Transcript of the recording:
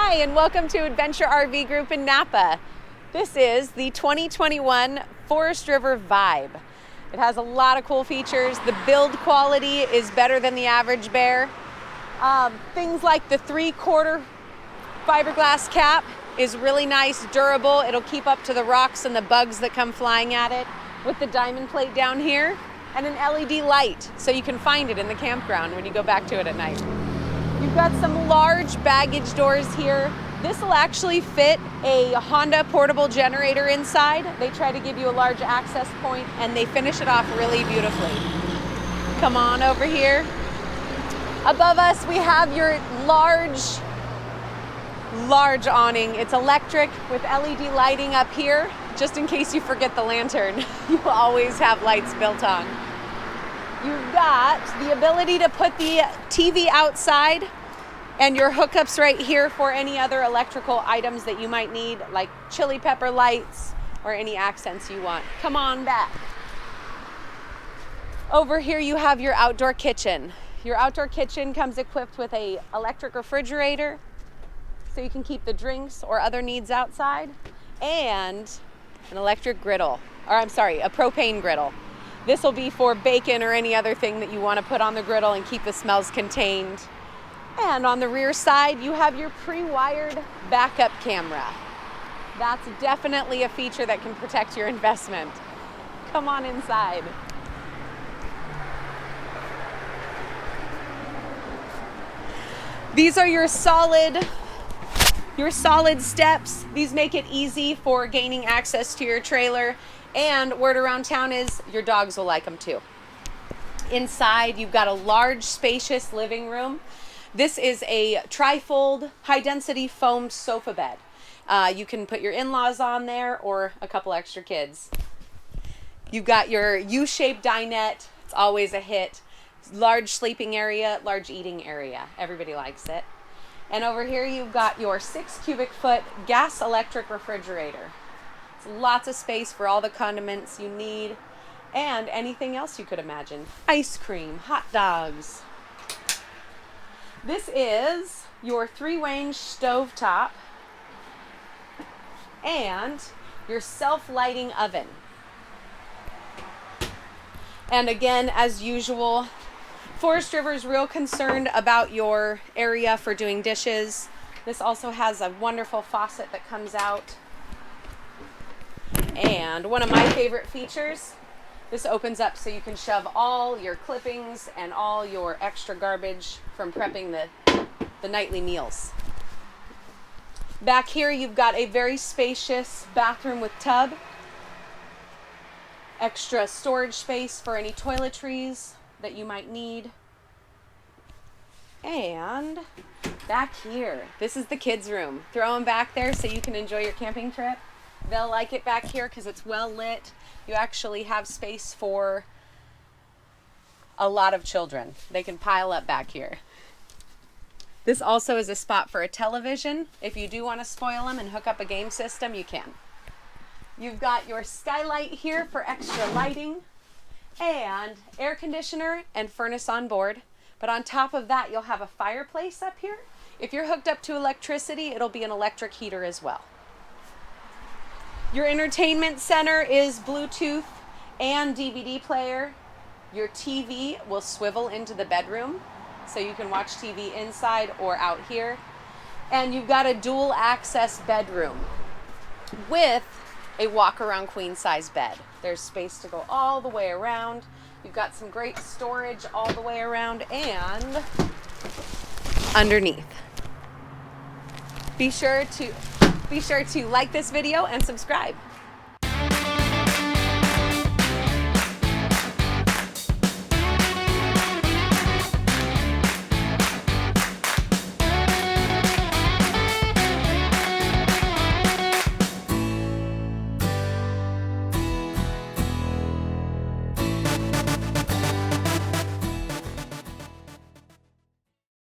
Hi, and welcome to Adventure RV Group in Napa. This is the 2021 Forest River Vibe. It has a lot of cool features. The build quality is better than the average bear. Things like the 3/4 fiberglass cap is really nice, durable. It'll keep up to the rocks and the bugs that come flying at it, with the diamond plate down here and an LED light so you can find it in the campground when you go back to it at night. You've got some large baggage doors here. This will actually fit a Honda portable generator inside. They try to give you a large access point and they finish it off really beautifully. Come on over here. Above us we have your large awning. It's electric with LED lighting up here. Just in case you forget the lantern, you always have lights built on. You've got the ability to put the TV outside and your hookups right here for any other electrical items that you might need, like chili pepper lights or any accents you want. Come on back. Over here you have your outdoor kitchen. Your outdoor kitchen comes equipped with an electric refrigerator so you can keep the drinks or other needs outside, and an electric griddle, a propane griddle. This will be for bacon or any other thing that you want to put on the griddle and keep the smells contained. And on the rear side, you have your pre-wired backup camera. That's definitely a feature that can protect your investment. Come on inside. These are your solid steps. These make it easy for gaining access to your trailer. And word around town is your dogs will like them too. Inside, you've got a large, spacious living room. This is a tri-fold, high-density foamed sofa bed. You can put your in-laws on there or a couple extra kids. You've got your U-shaped dinette. It's always a hit. Large sleeping area, large eating area. Everybody likes it. And over here, you've got your 6 cubic foot gas electric refrigerator. Lots of space for all the condiments you need and anything else you could imagine. Ice cream, hot dogs. This is your 3-range stovetop and your self-lighting oven. And again, as usual, Forest River is real concerned about your area for doing dishes. This also has a wonderful faucet that comes out. And one of my favorite features, this opens up so you can shove all your clippings and all your extra garbage from prepping the nightly meals. Back here you've got a very spacious bathroom with tub, extra storage space for any toiletries that you might need. And back here, this is the kids' room. Throw them back there so you can enjoy your camping trip. They'll like it back here because it's well lit. You actually have space for a lot of children. They can pile up back here. This also is a spot for a television. If you do want to spoil them and hook up a game system, you can. You've got your skylight here for extra lighting and air conditioner and furnace on board. But on top of that, you'll have a fireplace up here. If you're hooked up to electricity, it'll be an electric heater as well. Your entertainment center is Bluetooth and DVD player. Your TV will swivel into the bedroom, so you can watch TV inside or out here. And you've got a dual access bedroom with a walk-around queen-size bed. There's space to go all the way around. You've got some great storage all the way around and underneath. Be sure to like this video and subscribe.